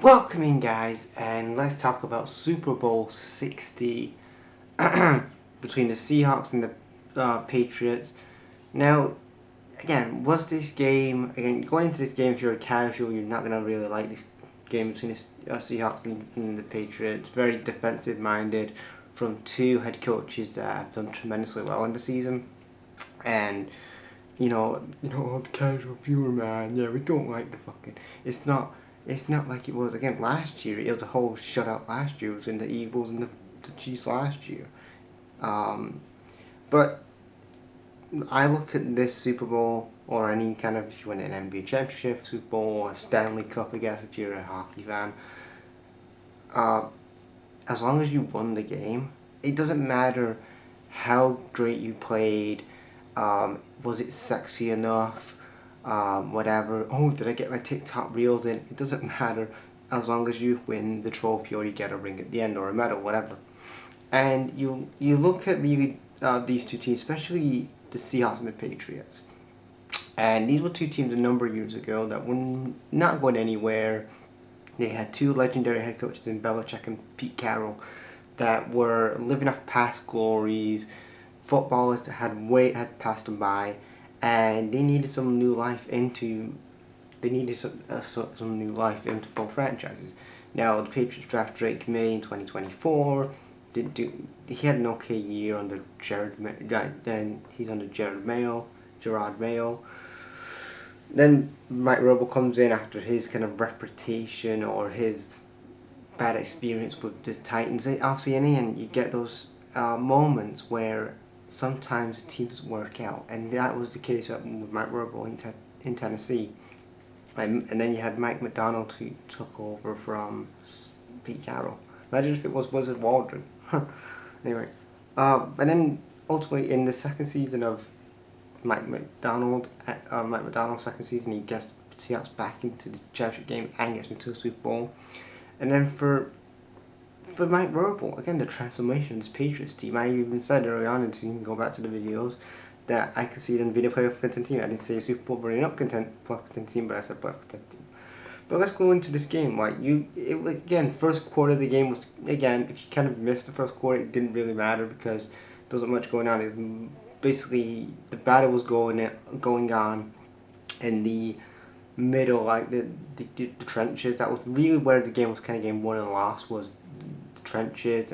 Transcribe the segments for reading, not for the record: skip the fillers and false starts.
Welcome in, guys, and let's talk about Super Bowl 60 between the Seahawks and the Patriots. Now, again, was this game, again, going into this game, if you're a casual, you're not going to really like this game between the Seahawks and the Patriots. Very defensive minded from two head coaches that have done tremendously well in the season. And all the casual viewer, man. Yeah, we don't like the fucking. It's not. It's not like it was again last year. It was a whole shutout last year. It was in the Eagles and the Chiefs last year. Um, but I look at this Super Bowl or any kind of if you win an NBA championship, Super Bowl, or a Stanley Cup, I guess if you're a hockey fan. Uh, as long as you won the game, it doesn't matter how great you played. Was it sexy enough? Whatever. Oh, did I get my TikTok reels in? It doesn't matter as long as you win the trophy or you get a ring at the end or a medal, whatever. And you look at really these two teams, especially the Seahawks and the Patriots. And these were two teams a number of years ago that were not going anywhere. They had two legendary head coaches in Belichick and Pete Carroll that were living off past glories. Footballers that had passed them by, and they needed some new life into. They needed some new life into both franchises. Now the Patriots draft Drake May in 2024. Didn't do. He had an okay year under Jared. Then he's under Gerard Mayo. Then Mike Robo comes in after his kind of reputation or his bad experience with the Titans. Obviously, in the end, you get those moments where sometimes the team doesn't work out, and that was the case with Mike Robo in Tennessee. And then you had Mike McDonald who took over from Pete Carroll. Imagine if it was Wizard Waldron. Anyway, and then ultimately in the second season of Mike McDonald's second season, he gets Seahawks back into the championship game and gets me to a Super Bowl. And then for Mike Robo, again, the transformation of this Patriots team. I even said early on in the season, go back to the videos, that I could see them being a playoff content team. I didn't say Super Bowl running up playoff content team, but I said playoff content team. But let's go into this game. Again, first quarter of the game was, again, if you kind of missed the first quarter, it didn't really matter because there wasn't much going on. Basically, the battle was going on in the middle, like the trenches. That was really where the game was kind of game won and lost, was the trenches,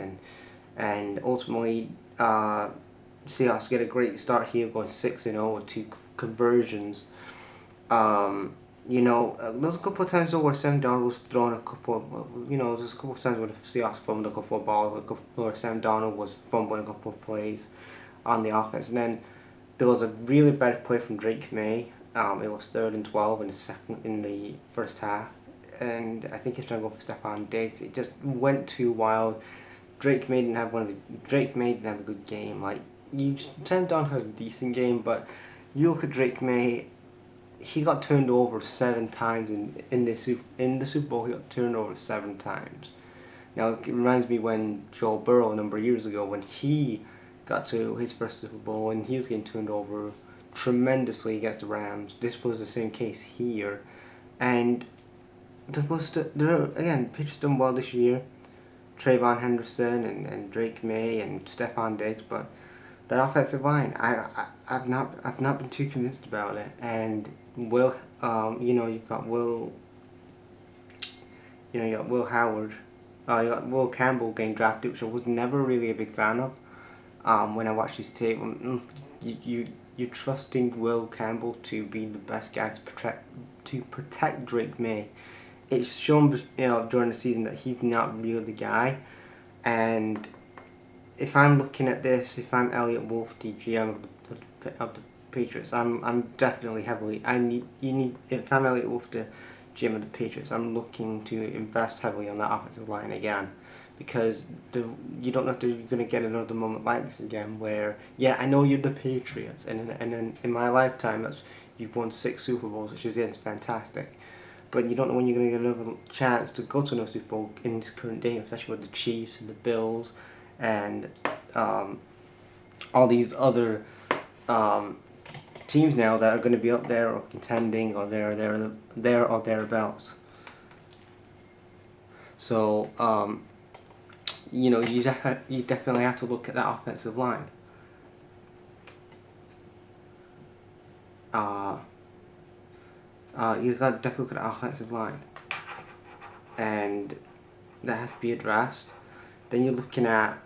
and ultimately Seahawks get a great start here, going 6-0 with two conversions. There's a couple of times though where Sam Darnold was throwing a couple. There's a couple of times where the Seahawks fumbled a couple of balls, where Sam Darnold was fumbling a couple of plays on the offense, and then there was a really bad play from Drake May. It was 3rd and 12 in the first half, and I think he's trying to go for Stephon Diggs. It just went too wild. Drake May didn't have a good game. Sam Darnold had a decent game, but you look at Drake May. He got turned over 7 times in the Super Bowl. He got turned over 7 times. Now it reminds me when Joe Burrow a number of years ago, when he got to his first Super Bowl and he was getting turned over tremendously against the Rams. This was the same case here, and again, Patriots done well this year. Trayvon Henderson and Drake May and Stephon Diggs, but that offensive line, I've not been too convinced about it. And you've got Will Howard, you got Will Campbell getting drafted, which I was never really a big fan of. When I watched his tape, you're trusting Will Campbell to be the best guy to protect Drake May. It's shown during the season that he's not really the guy, and if I'm looking at this, if I'm Elliot Wolf, the GM of the Patriots, I'm definitely heavily. If I'm Elliot Wolf, the GM of the Patriots, I'm looking to invest heavily on that offensive line again, because you don't know if you're going to get another moment like this again, where I know you're the Patriots, and then in my lifetime you've won 6 Super Bowls, which is fantastic. But you don't know when you're going to get another chance to go to another Super Bowl in this current day, especially with the Chiefs and the Bills and all these other teams now that are going to be up there or contending or there or thereabouts. So you know, you definitely have to look at that offensive line. You got to definitely look at the offensive line, and that has to be addressed. Then you're looking at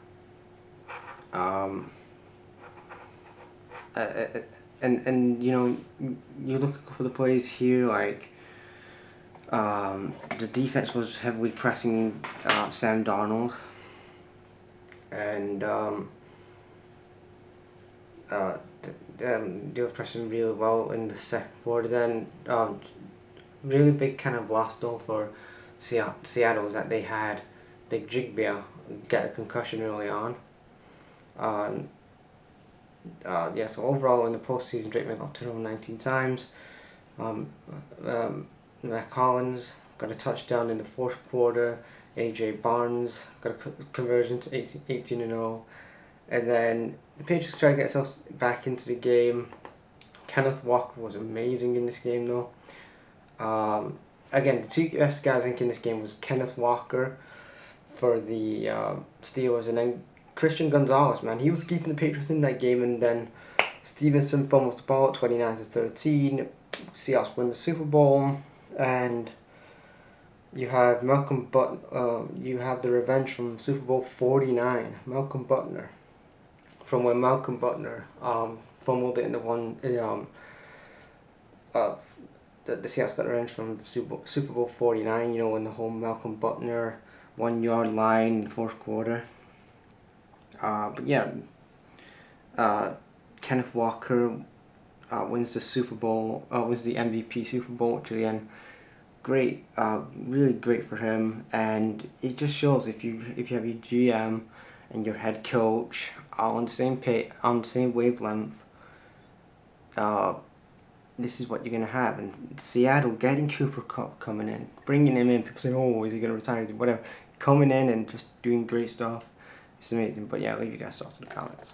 um, and you know, you look for the plays here, like the defense was heavily pressing Sam Darnold, and they were pressing really well in the second quarter. Then really big kind of loss though for Seattle was that they had Dick Jigbia get a concussion early on. Yeah, so overall in the postseason, Drake May got turned over 19 times. Matt Collins got a touchdown in the fourth quarter. AJ Barnes got a conversion to 18-0. And then the Patriots tried to get themselves back into the game. Kenneth Walker was amazing in this game though. Again, the two best guys I think in this game was Kenneth Walker for the Steelers, and then Christian Gonzalez, man. He was keeping the Patriots in that game, and then Stevenson fumbles the ball at 29-13. Seahawks win the Super Bowl, and you have you have the revenge from Super Bowl 49, Malcolm Butler, from when Malcolm Butler fumbled it in the one the Seahawks got revenge from Super Bowl 49. You know, when the whole Malcolm Butler 1 yard line in the fourth quarter. But yeah, Kenneth Walker wins the Super Bowl, wins the MVP Super Bowl, which again, great, really great for him, and it just shows if you have your GM and your head coach all on the same wavelength, this is what you're gonna have. And Seattle getting Cooper Kupp coming in, bringing him in. People say, "Oh, is he gonna retire?" Whatever, coming in and just doing great stuff. It's amazing. But yeah, leave you guys thoughts in the comments.